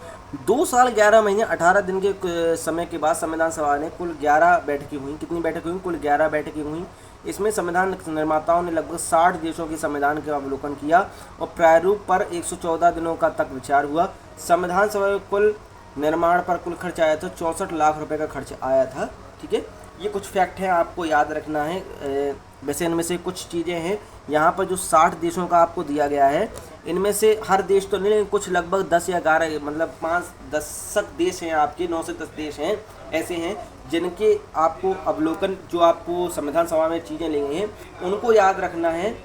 2 साल 11 महीने 18 दिन के समय के बाद संविधान सभा ने कुल 11 बैठकें हुई। कितनी बैठकें हुई? कुल 11 बैठकें हुई। इसमें संविधान निर्माताओं ने लगभग 60 देशों के संविधान का अवलोकन किया और प्रारूप पर 114 दिनों का तक विचार हुआ। संविधान सभा के कुल निर्माण पर कुल खर्च आया था 64 लाख रुपए का खर्च आया था। ठीक है, ये कुछ फैक्ट हैं, आपको याद रखना है। वैसे इनमें से कुछ चीज़ें हैं यहाँ पर जो 60 देशों का आपको दिया गया है, इनमें से हर देश तो नहीं, लेकिन कुछ लगभग 10 या 11 मतलब 5-10 देश हैं आपके, 9 से 10 देश हैं ऐसे हैं जिनके आपको अवलोकन, जो आपको संविधान सभा में चीज़ें ली गई हैं उनको याद रखना है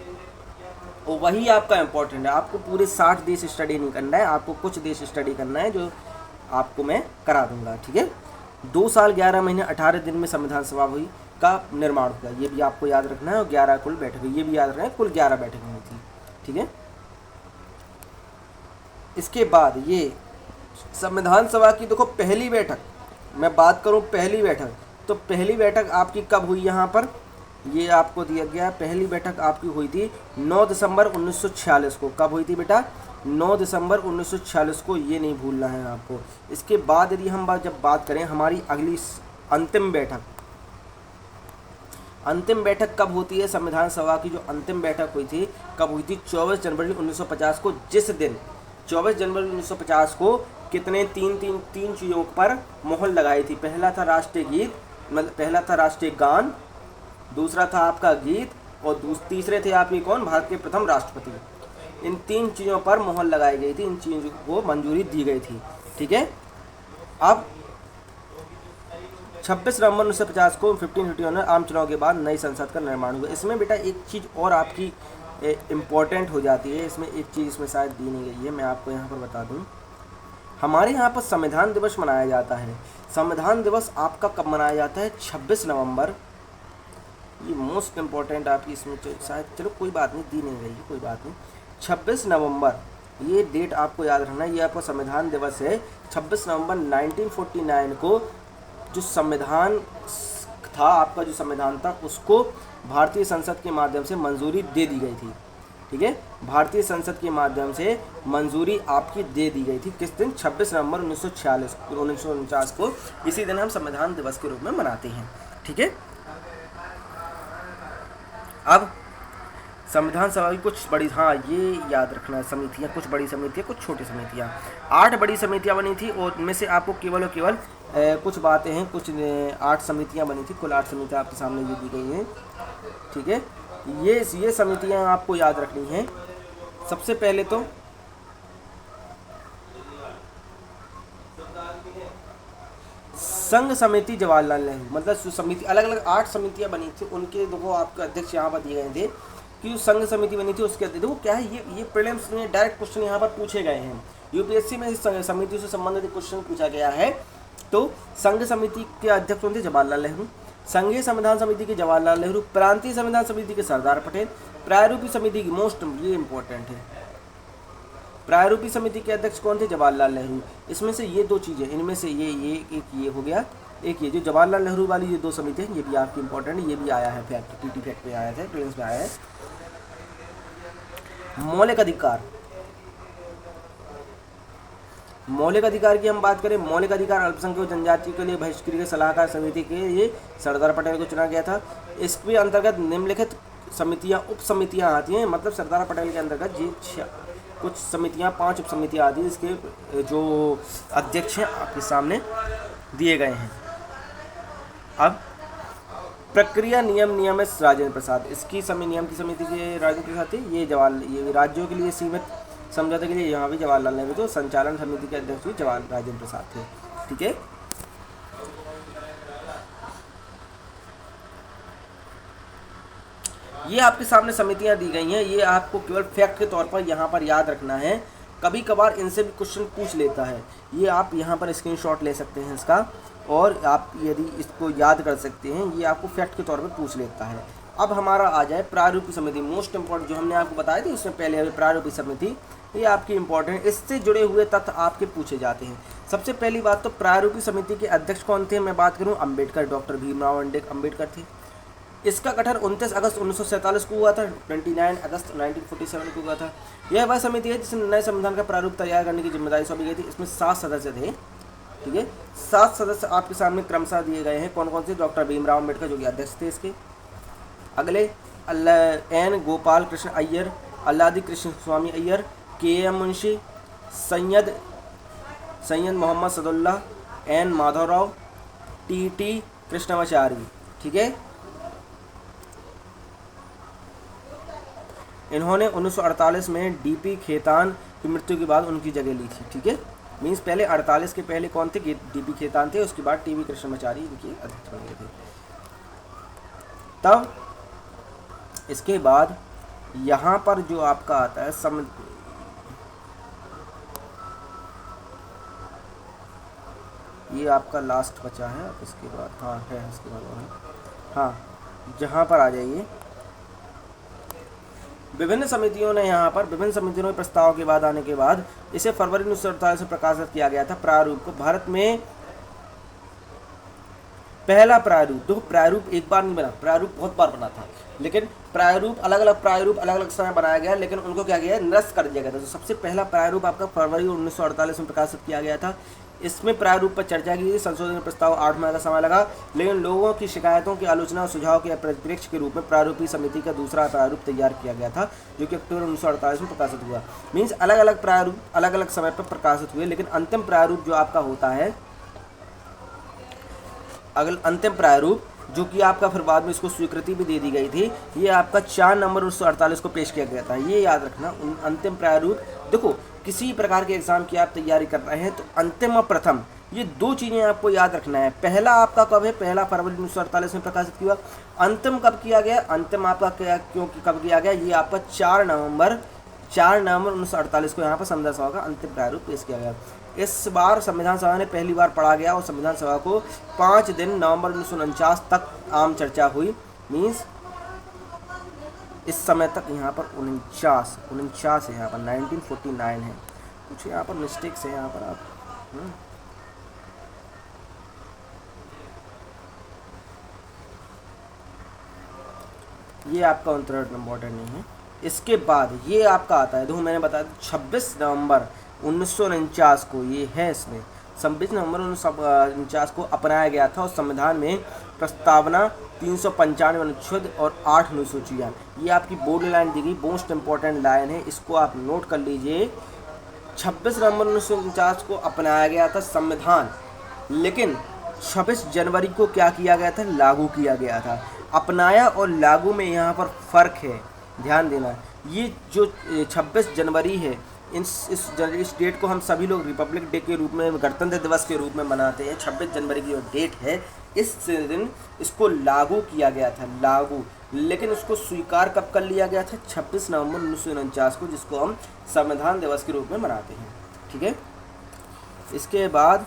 और वही आपका इम्पोर्टेंट है। आपको पूरे 60 देश स्टडी नहीं करना है, आपको कुछ देश स्टडी करना है जो आपको मैं करा दूंगा। ठीक है, 2 साल 11 महीने 18 दिन में संविधान सभा हुई का निर्माण हुआ, ये भी आपको याद रखना है। और 11 कुल बैठक हुई, ये भी याद रखना है, कुल 11 बैठकें हुई थी। ठीक है, इसके बाद ये संविधान सभा की देखो पहली बैठक, मैं बात करूं पहली बैठक, तो पहली बैठक आपकी कब हुई? यहाँ पर ये आपको दिया गया, पहली बैठक आपकी हुई थी 9 दिसंबर 1946 को। कब हुई थी बेटा? 9 दिसंबर 1946 को, ये नहीं भूलना है आपको। इसके बाद यदि हम जब बात करें हमारी अगली अंतिम बैठक, अंतिम बैठक कब होती है? संविधान सभा की जो अंतिम बैठक हुई थी कब हुई थी? 24 जनवरी 1950 को, जिस दिन 24 जनवरी 1950 को कितने तीन चीज़ों पर मोहर लगाई थी। पहला था राष्ट्रीय गीत, मतलब पहला था राष्ट्रीय गान, दूसरा था आपका गीत और तीसरे थे आपके कौन? भारत के प्रथम राष्ट्रपति। इन 3 चीज़ों पर मोहर लगाई गई थी, इन चीज़ों को मंजूरी दी गई थी। ठीक है, अब 26 नवंबर 1950 को 1551 में आम चुनाव के बाद नई संसद का निर्माण हुआ। इसमें बेटा एक चीज़ और आपकी इम्पोर्टेंट हो जाती है, इसमें एक चीज़ इसमें शायद दी नहीं गई है, मैं आपको यहाँ पर बता दूँ। हमारे यहाँ पर संविधान दिवस मनाया जाता है। संविधान दिवस आपका कब मनाया जाता है? 26 नवंबर। ये मोस्ट इम्पॉर्टेंट आपकी इसमें शायद, चलो कोई बात नहीं, दी नहीं गई है, कोई बात नहीं। 26 नवंबर ये डेट आपको याद रखना है, ये आपका संविधान दिवस है। 26 नवंबर 1949 को जो संविधान था आपका, जो संविधान था उसको भारतीय संसद के माध्यम से मंजूरी दे दी गई थी। ठीक है, भारतीय संसद के माध्यम से मंजूरी आपकी दे दी गई थी। किस दिन? 26 नवंबर 1949 को। इसी दिन हम संविधान दिवस के रूप में मनाते हैं। ठीक है, अब संविधान सभा की कुछ बड़ी, हाँ ये याद रखना, समितियाँ, कुछ बड़ी समितियाँ, कुछ छोटी समितियाँ। 8 बड़ी समितियाँ बनी थी और इनमें से आपको केवल और केवल कुछ बातें हैं, कुछ 8 समितियाँ बनी थी, कुल 8 समितियाँ आपके सामने ये दी गई हैं। ठीक है, ये समितियाँ आपको याद रखनी हैं। सबसे पहले तो संघ समिति जवाहरलाल नेहरू, मतलब समिति अलग अलग 8 समितियाँ बनी थी, उनके देखो आपके अध्यक्ष यहाँ पर दिए गए थे कि जो संघ समिति बनी थी उसके अध्यक्ष, देखो क्या है ये प्रीलिम्स में डायरेक्ट क्वेश्चन यहाँ पर पूछे गए हैं। यूपीएससी में इस समिति से संबंधित क्वेश्चन पूछा गया है। तो संघ समिति के अध्यक्ष थे जवाहरलाल नेहरू, संघीय संविधान समिति के जवाहरलाल नेहरू, प्रांतीय संविधान समिति के सरदार पटेल, प्रारूपी समिति की मोस्ट ये इंपॉर्टेंट है, प्रारूपी समिति के अध्यक्ष कौन थे? जवाहरलाल नेहरू। इसमें से ये 2 चीज़ें, इनमें से ये एक ये हो गया, एक ये जो जवाहरलाल नेहरू वाली ये 2 समिति हैं, ये भी आपकी इंपॉर्टेंट है, ये भी आया है फैक्ट, पीटी फैक्ट में आया था, प्रीलिम्स में आया है। मौलिक अधिकार, मौलिक अधिकार की हम बात करें, मौलिक अधिकार अल्पसंख्यक जनजाति के लिए बहिष्कृत सलाहकार समिति के लिए सरदार पटेल को चुना गया था। इसके अंतर्गत निम्नलिखित समितियां, उप समितियां आती हैं, मतलब सरदार पटेल के अंतर्गत ये कुछ समितियां, 5 उप समितियां आती हैं, इसके जो अध्यक्ष हैं आपके सामने दिए गए हैं। अब प्रक्रिया नियम नियमित राजेंद्र प्रसाद, इसकी नियम की समिति के राजेंद्र प्रसाद थे। ये राज्यों के लिए सीमित समझौते के लिए यहाँ भी जवाहरलाल नेहरू थे। संचालन समिति के अध्यक्ष भी राजेंद्र प्रसाद थे। ठीक है, ये आपके सामने समितियां दी गई हैं, ये आपको केवल फैक्ट के तौर पर यहाँ पर याद रखना है। कभी कभार इनसे भी क्वेश्चन पूछ लेता है, ये आप यहाँ पर स्क्रीनशॉट ले सकते हैं इसका, और आप यदि इसको याद कर सकते हैं, ये आपको फैक्ट के तौर पर पूछ लेता है। अब हमारा आ जाए प्रारूपी समिति, मोस्ट इंपॉर्टेंट, जो हमने आपको बताया था उसमें पहले प्रारूपी समिति, ये आपकी इंपॉर्टेंट, इससे जुड़े हुए तथ्य आपके पूछे जाते हैं। सबसे पहली बात तो प्रारूपी समिति के अध्यक्ष कौन थे? मैं बात करूं अम्बेडकर, डॉक्टर भीमराव अम्बेडकर थे। इसका गठन 29 अगस्त 1947 को हुआ था, 29 अगस्त 1947 को हुआ था। यह वह समिति है जिसने नए संविधान का प्रारूप तैयार करने की जिम्मेदारी सौंपी गई थी। इसमें 7 सदस्य थे, ठीक है। 7 सदस्य आपके सामने क्रमशः दिए गए हैं। कौन कौन से? डॉक्टर भीमराव अम्बेडकर जो कि अध्यक्ष थे इसके। अगले N Gopal Krishna Iyer, Alladi Krishnaswami Iyer, K M Munshi, Syed Mohammad Saadulla, N Madhavrao, T T Krishnamachari, ठीक है। इन्होंने 1948 में डीपी खेतान की मृत्यु के बाद उनकी जगह ली थी, ठीक है। मीन्स पहले 48 के पहले कौन थे? डीपी खेतान थे, उसके बाद टीवी कृष्णमाचारी इनके अध्यक्ष बन गए थे। तब इसके बाद यहाँ पर जो आपका आता है ये आपका लास्ट बचा है, इसके बाद हाँ है, इसके बाद हाँ जहाँ पर आ जाइए, विभिन्न समितियों ने प्रस्ताव के बाद आने के बाद इसे फरवरी 1948 में प्रकाशित किया गया था। प्रारूप को भारत में पहला प्रारूप, देखो प्रारूप एक बार नहीं बना, प्रारूप बहुत बार बना था, लेकिन प्रारूप अलग अलग समय बनाया गया, लेकिन उनको क्या किया, निरस्त कर दिया गया था। तो सबसे पहला प्रारूप आपका फरवरी 1948 में प्रकाशित किया गया था। इसमें प्रारूप पर चर्चा की, संशोधन प्रस्ताव 8 महीने का समय लगा, लेकिन लोगों की शिकायतों की आलोचना और सुझाव के परिप्रेक्ष्य के रूप में प्रारूपी समिति का दूसरा प्रारूप तैयार किया गया था, जो कि अक्टूबर 1948 में प्रकाशित हुआ। मीन्स अलग अलग प्रारूप अलग अलग समय पर प्रकाशित हुए, लेकिन अंतिम प्रारूप जो आपका होता है, अंतिम प्रारूप जो कि आपका फिर बाद में इसको स्वीकृति भी दे दी गई थी, ये आपका 4 नवंबर 1948 को पेश किया गया था। ये याद रखना, अंतिम प्रारूप, देखो किसी प्रकार के एग्जाम की आप तैयारी कर रहे हैं तो अंतिम और प्रथम ये 2 चीज़ें आपको याद रखना है। पहला आपका कब है? पहला फरवरी 1948 में प्रकाशित किया। अंतिम कब किया गया? अंतिम आपका क्या, क्योंकि कब किया गया? ये आपका 4 नवंबर 1948 को यहाँ पर संविधान सभा का अंतिम प्रारूप पेश किया गया। इस बार संविधान सभा ने पहली बार पढ़ा गया और संविधान सभा को 5 दिन नवंबर 1949 तक आम चर्चा हुई। मीन्स इस समय तक यहाँ पर 49 है, यहाँ पर 1949 है, कुछ यहाँ पर मिस्टेक्स है यहाँ पर आप ये आपका उत्तर इम्पोर्टेंट नहीं है। इसके बाद ये आपका आता है, देखो मैंने बताया 26 नवंबर 1949 को, ये है इसमें 26 नवंबर 1949 को अपनाया गया था और संविधान में प्रस्तावना 395 अनुच्छेद और 8 अनुसूचियाँ, ये आपकी बोर्ड लाइन दी गई, मोस्ट इंपॉर्टेंट लाइन है, इसको आप नोट कर लीजिए। 26 नवंबर 1949 को अपनाया गया था संविधान, लेकिन 26 जनवरी को क्या किया गया था? लागू किया गया था। अपनाया और लागू में यहाँ पर फ़र्क है, ध्यान देना। ये जो 26 जनवरी है, इस डेट को हम सभी लोग रिपब्लिक डे के रूप में, गणतंत्र दिवस के रूप में मनाते हैं। 26 जनवरी की जो डेट है, इस दिन इसको लागू किया गया था, लागू, लेकिन उसको स्वीकार कब कर लिया गया था? 26 नवंबर 1949 को, जिसको हम संविधान दिवस के रूप में मनाते हैं, ठीक है। इसके बाद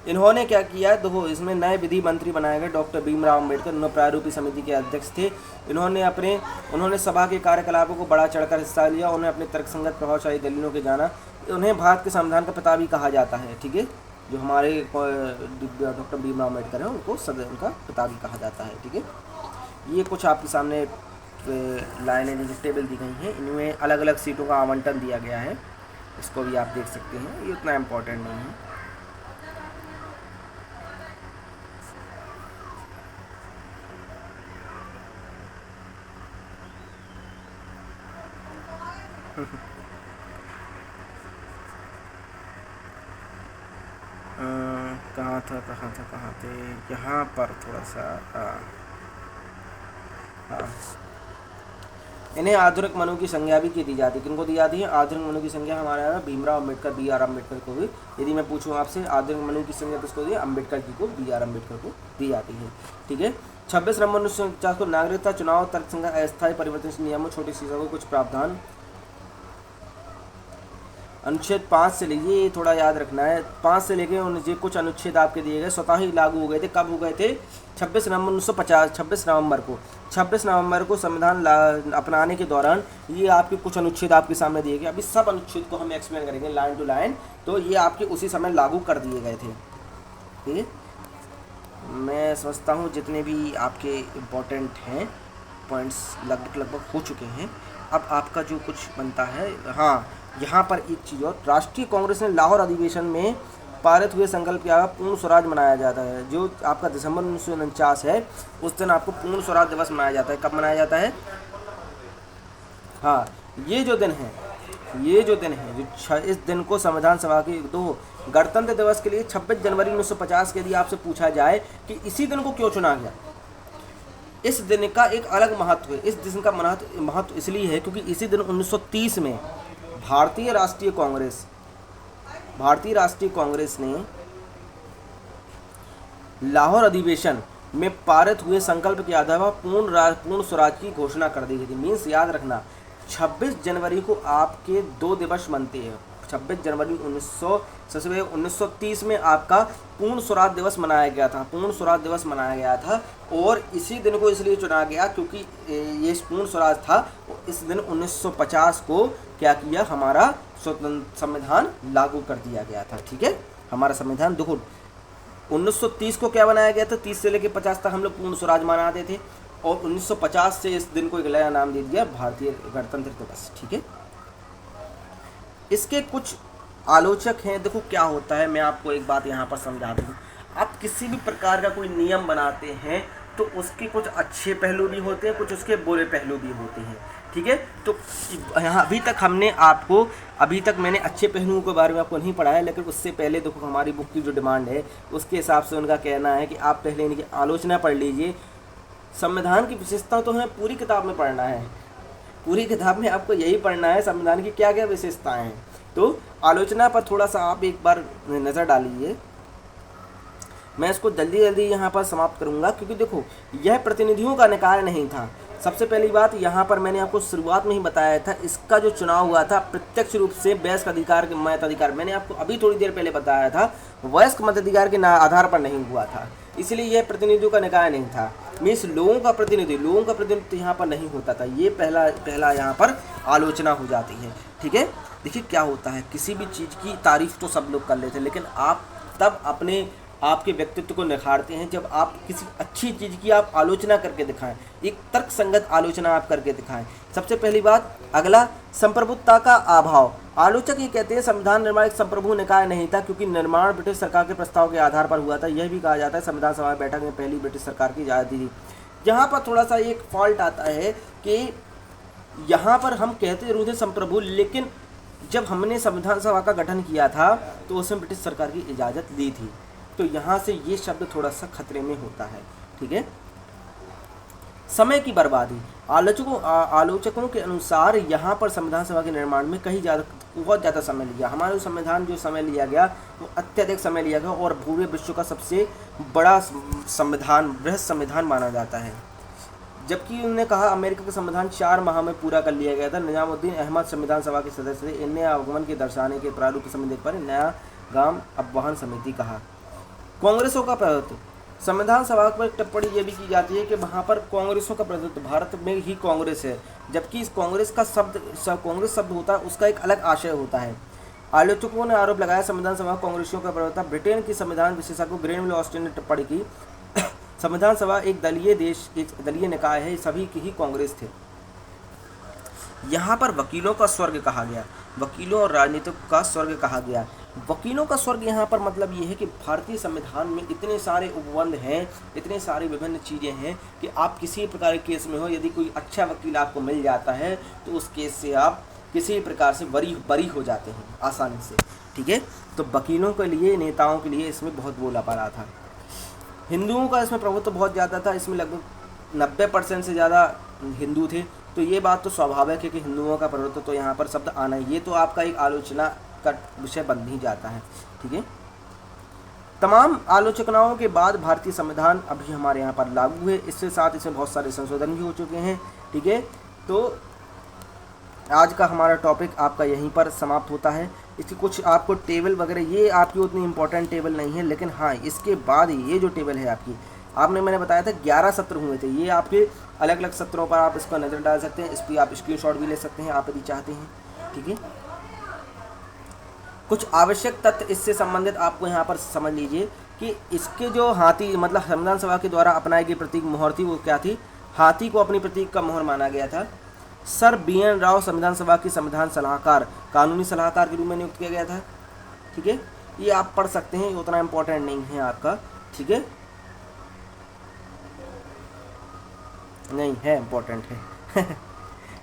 इन्होंने क्या किया, देखो इसमें नए विधि मंत्री बनाए गए डॉक्टर भीमराव अम्बेडकर, उन्होंने प्रारूपी समिति के अध्यक्ष थे। उन्होंने सभा के कार्यकलापों को बढ़ा चढ़कर हिस्सा लिया, उन्हें अपने तर्कसंगत प्रभावशाली दलीलों के जाना। उन्हें भारत के संविधान का पिता भी कहा जाता है, ठीक है। जो हमारे डॉक्टर भीमराव अम्बेडकर हैं, उनको उनका पिता भी कहा जाता है, ठीक है। ये कुछ आपके सामने लाइनें जो टेबल दी गई हैं, इनमें अलग अलग सीटों का आवंटन दिया गया है, इसको भी आप देख सकते हैं, ये उतना इम्पोर्टेंट नहीं है। कहाँ थे, यहाँ पर थोड़ा सा हाँ, इन्हें आधुनिक मनु की संज्ञा भी दी जाती है। किनको दी जाती है? आधुनिक मनु की संज्ञा हमारा भीमराव अम्बेडकर, बी आर अम्बेडकर को भी, यदि मैं पूछूं आपसे आधुनिक मनु की संज्ञा किसको दी? अम्बेडकर जी को, बी आर अम्बेडकर को दी जाती है, ठीक है। 26 नवंबर 1949 को नागरिकता चुनाव तर्कसंगत अस्थायी परिवर्तन नियमों छोटी चीज़ों को कुछ प्रावधान अनुच्छेद 5 से लीजिए, थोड़ा याद रखना है, 5 से लेके उनके कुछ अनुच्छेद आपके दिए गए, स्वतः ही लागू हो गए थे। कब हो गए थे? 26 नवंबर 1950, 26 नवंबर को संविधान अपनाने के दौरान ये आपके कुछ अनुच्छेद आपके सामने दिए गए। अभी सब अनुच्छेद को हम एक्सप्लेन करेंगे लाइन टू लाइन, तो ये आपके उसी समय लागू कर दिए गए थे, ठीक है। मैं समझता हूँ जितने भी आपके इम्पोर्टेंट हैं पॉइंट्स लगभग हो चुके हैं। अब आपका जो कुछ बनता है, हाँ, यहाँ पर एक चीज़ और, राष्ट्रीय कांग्रेस ने लाहौर अधिवेशन में पारित हुए संकल्प के आगे पूर्ण स्वराज मनाया जाता है। जो आपका दिसंबर 1949 है, उस दिन आपको पूर्ण स्वराज दिवस मनाया जाता है। कब मनाया जाता है? हाँ, ये जो दिन है, जो इस दिन को संविधान सभा की दो गणतंत्र दिवस के लिए 26 जनवरी 1950 के यदि आपसे पूछा जाए कि इसी दिन को क्यों चुना गया, इस दिन का एक अलग महत्व है। इस दिन का महत्व इसलिए है क्योंकि इसी दिन 1930 में भारतीय राष्ट्रीय कांग्रेस ने लाहौर अधिवेशन में पारित हुए संकल्प के आधार पर पूर्ण स्वराज की घोषणा कर दी गई थी। मीन्स याद रखना, 26 जनवरी को आपके 2 दिवस बनते हैं। 26 जनवरी 1930 में आपका पूर्ण स्वराज दिवस मनाया गया था। और इसी दिन को इसलिए चुना गया क्योंकि ये पूर्ण स्वराज था। इस दिन 1950 को क्या किया, हमारा संविधान लागू कर दिया गया था। ठीक है, हमारा संविधान देखो 1930 को क्या बनाया गया था, 30 से लेकर 50 तक हम लोग पूर्ण स्वराज मनाते थे, और 1950 से इस दिन को एक नया नाम दे दिया, भारतीय गणतंत्र दिवस। ठीक है, इसके कुछ आलोचक हैं। देखो क्या होता है, मैं आपको एक बात यहाँ पर समझा दूँ। आप किसी भी प्रकार का कोई नियम बनाते हैं तो उसके कुछ अच्छे पहलू भी होते हैं, कुछ उसके बुरे पहलू भी होते हैं। ठीक है, तो यहाँ अभी तक मैंने अच्छे पहलुओं के बारे में आपको नहीं पढ़ाया, लेकिन उससे पहले देखो हमारी बुक की जो डिमांड है उसके हिसाब से उनका कहना है कि आप पहले इनकी आलोचना पढ़ लीजिए। संविधान की विशेषता तो हमें पूरी किताब में पढ़ना है, पूरी किताब में आपको यही पढ़ना है संविधान की क्या क्या विशेषताएं हैं। तो आलोचना पर थोड़ा सा आप एक बार नज़र डालिए। मैं इसको जल्दी जल्दी यहाँ पर समाप्त करूँगा क्योंकि देखो यह प्रतिनिधियों का निकाय नहीं था। सबसे पहली बात यहाँ पर मैंने आपको शुरुआत में ही बताया था, इसका जो चुनाव हुआ था प्रत्यक्ष रूप से वयस्क अधिकार के मताधिकार, मैंने आपको अभी थोड़ी देर पहले बताया था, वयस्क मताधिकार के आधार पर नहीं हुआ था, इसलिए यह प्रतिनिधियों का निकाय नहीं था। मीन्स लोगों का प्रतिनिधित्व यहाँ पर नहीं होता था। ये पहला यहाँ पर आलोचना हो जाती है। ठीक है, देखिए क्या होता है, किसी भी चीज़ की तारीफ तो सब लोग कर लेते हैं, लेकिन आप तब आपके व्यक्तित्व को निखारते हैं जब आप किसी अच्छी चीज़ की आप आलोचना करके दिखाएं, एक तर्कसंगत आलोचना आप करके दिखाएं। सबसे पहली बात, अगला, संप्रभुता का अभाव। आलोचक ये कहते हैं संविधान निर्माण एक संप्रभु निकाय नहीं था क्योंकि निर्माण ब्रिटिश सरकार के प्रस्ताव के आधार पर हुआ था। यह भी कहा जाता है संविधान सभा बैठक में पहली ब्रिटिश सरकार की इजाज़त थी। यहाँ पर थोड़ा सा एक फॉल्ट आता है कि यहाँ पर हम कहते जरूर थे संप्रभु, लेकिन जब हमने संविधान सभा का गठन किया था तो उसमें ब्रिटिश सरकार की इजाज़त ली थी। तो यहाँ से ये शब्द थोड़ा सा खतरे में होता है। ठीक है, समय की बर्बादी। आलोचकों के अनुसार यहाँ पर संविधान सभा के निर्माण में बहुत ज़्यादा समय लिया। हमारा संविधान जो समय लिया गया वो अत्यधिक समय लिया गया और पूरे विश्व का सबसे बड़ा बृहत संविधान माना जाता है। जबकि उन्होंने कहा अमेरिका का संविधान 4 माह में पूरा कर लिया गया था। निजामुद्दीन अहमद संविधान सभा के सदस्य थे। इनने आगमन के दर्शाने के प्रारूप समय पर नया गांव अबवाहन समिति कहा। कांग्रेसों का प्रतिनिधित्व। संविधान सभा पर टिप्पणी ये भी की जाती है कि वहाँ पर कांग्रेसों का प्रतिनिधित्व, भारत में ही कांग्रेस है, जबकि इस कांग्रेस शब्द होता है उसका एक अलग आशय होता है। आलोचकों ने आरोप लगाया संविधान सभा कांग्रेसियों का प्रतिनिधित्व। ब्रिटेन की संविधान विशेषज्ञ ग्रेनविल ऑस्टिन ने टिप्पणी की संविधान सभा एक दलीय निकाय है, सभी की ही कांग्रेस थे। यहाँ पर वकीलों का स्वर्ग कहा गया, वकीलों और राजनीतिक का स्वर्ग कहा गया। वकीलों का स्वर्ग यहाँ पर मतलब ये है कि भारतीय संविधान में इतने सारे उपबंध हैं, इतने सारी विभिन्न चीज़ें हैं कि आप किसी प्रकार के केस में हो, यदि कोई अच्छा वकील आपको मिल जाता है तो उस केस से आप किसी प्रकार से बरी हो जाते हैं आसानी से। ठीक है, तो वकीलों के लिए, नेताओं के लिए इसमें बहुत बोला पड़ा था। हिंदुओं का इसमें प्रभुत्व बहुत ज़्यादा था, इसमें लगभग 90% से ज़्यादा हिंदू थे। तो ये बात तो स्वाभाविक है कि हिंदुओं का प्रभुत्व तो यहाँ पर शब्द आना ही, ये तो आपका एक आलोचना का विषय बन ही जाता है। ठीक है, तमाम आलोचनाओं के बाद भारतीय संविधान अभी हमारे यहाँ पर लागू है। इसके साथ इसमें बहुत सारे संशोधन भी हो चुके हैं। ठीक है, तो आज का हमारा टॉपिक आपका यहीं पर समाप्त होता है। इसकी कुछ आपको टेबल वगैरह, ये आपकी उतनी इंपॉर्टेंट टेबल नहीं है, लेकिन हाँ इसके बाद ये जो टेबल है मैंने बताया था 11 सत्र हुए थे। ये आपके अलग अलग सत्रों पर आप इसका नज़र डाल सकते हैं, इस पर आप स्क्रीनशॉट भी ले सकते हैं आप यदि चाहते हैं। ठीक है, कुछ आवश्यक तथ्य इससे संबंधित आपको यहाँ पर समझ लीजिए कि इसके जो हाथी मतलब संविधान सभा के द्वारा अपनाई गई प्रतीक मोहर थी वो क्या थी, हाथी को अपनी प्रतीक का मोहर माना गया था। सर BN राव संविधान सभा की संविधान सलाहकार, कानूनी सलाहकार के रूप में नियुक्त किया गया था। ठीक है, ये आप पढ़ सकते हैं, उतना इम्पोर्टेंट नहीं है आपका। ठीक है, नहीं है, इम्पोर्टेंट है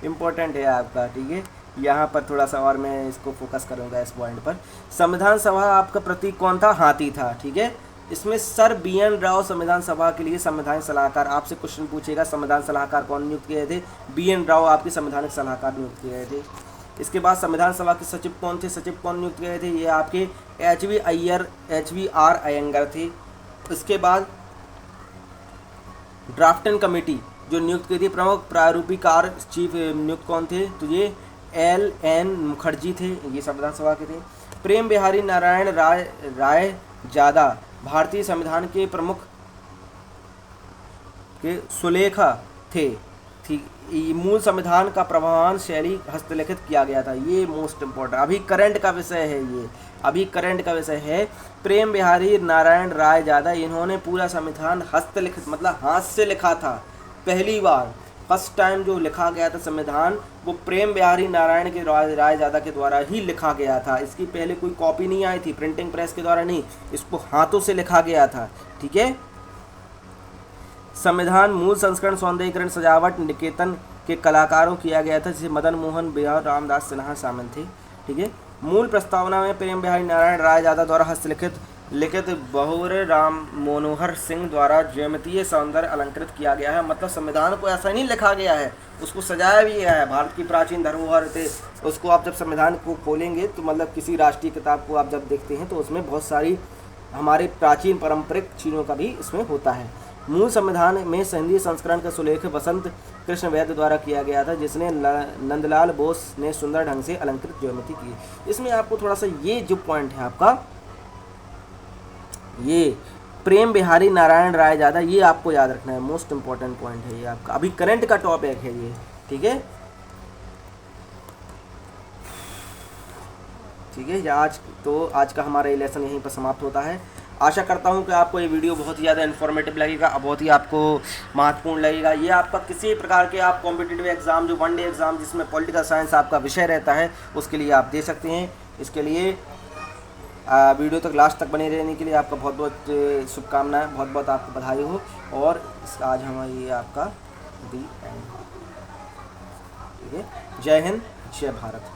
इम्पोर्टेंट है आपका। ठीक है, यहाँ पर थोड़ा सा और मैं इसको फोकस करूँगा इस पॉइंट पर। संविधान सभा आपका प्रतीक कौन था, हाथी था। ठीक है, इसमें सर BN राव संविधान सभा के लिए संवैधानिक सलाहकार, आपसे क्वेश्चन पूछेगा संविधान सलाहकार कौन नियुक्त किए थे, BN राव आपके संवैधानिक सलाहकार नियुक्त किए गए थे। इसके बाद संविधान सभा के सचिव कौन थे, सचिव कौन नियुक्त किए थे, ये आपके HVR अयंगर थे। इसके बाद ड्राफ्टिंग कमेटी जो नियुक्त की थी, प्रमुख प्रारूपिकार चीफ नियुक्त कौन थे, तो ये LN मुखर्जी थे, ये संविधान सभा के थे। प्रेम बिहारी नारायण राय ज़्यादा भारतीय संविधान के प्रमुख के सुलेखा थे। ठीक, मूल संविधान का प्रभावान शैली हस्तलिखित किया गया था, ये मोस्ट इम्पोर्टेंट अभी करंट का विषय है, ये अभी करंट का विषय है। प्रेम बिहारी नारायण राय ज़्यादा, इन्होंने पूरा संविधान हस्तलिखित मतलब हाथ से लिखा था। पहली बार फर्स्ट टाइम जो लिखा गया था संविधान, वो प्रेम बिहारी नारायण के राय ज़्यादा के द्वारा ही लिखा गया था। इसकी पहले कोई कॉपी नहीं आई थी, प्रिंटिंग प्रेस के द्वारा नहीं, इसको हाथों से लिखा गया था। ठीक है, संविधान मूल संस्करण सौंदर्यीकरण सजावट निकेतन के कलाकारों किया गया था, जिसे मदन मोहन बिहार रामदास सिन्हा शामिल थे। ठीक है, मूल प्रस्तावना में प्रेम बिहारी नारायण राय ज़्यादा द्वारा हस्तलिखित लिखित बहुर राम मनोहर सिंह द्वारा ज्यामितीय सौंदर्य अलंकृत किया गया है। मतलब संविधान को ऐसा नहीं लिखा गया है, उसको सजाया भी गया है। भारत की प्राचीन धरोहर थे, उसको आप जब संविधान को खोलेंगे तो मतलब किसी राष्ट्रीय किताब को आप जब देखते हैं तो उसमें बहुत सारी हमारे प्राचीन पारंपरिक चीज़ों का भी इसमें होता है। मूल संविधान में संघीय संस्करण का सुलेख वसंत कृष्ण वैद्य द्वारा किया गया था, जिसने नंदलाल बोस ने सुंदर ढंग से अलंकृत ज्यामिति की। इसमें आपको थोड़ा सा ये जो पॉइंट है आपका, ये प्रेम बिहारी नारायण राय ज़्यादा, ये आपको याद रखना है, मोस्ट इम्पॉर्टेंट पॉइंट है ये आपका, अभी करंट का टॉपिक है ये। ठीक है, ठीक है, आज का हमारा ये लेसन यहीं पर समाप्त होता है। आशा करता हूँ कि आपको ये वीडियो बहुत ही ज़्यादा इन्फॉर्मेटिव लगेगा, बहुत ही आपको महत्वपूर्ण लगेगा। ये आपका किसी प्रकार के आप कॉम्पिटिटिव एग्ज़ाम, जो 1 डे एग्ज़ाम जिसमें पॉलिटिकल साइंस आपका विषय रहता है, उसके लिए आप दे सकते हैं। इसके लिए वीडियो तक लास्ट तक बने रहने के लिए आपका बहुत बहुत शुभकामनाएं, बहुत बहुत आपको बधाई हो। और आज हमारी ये आपका दी एंड। ठीक है, जय हिंद, जय भारत।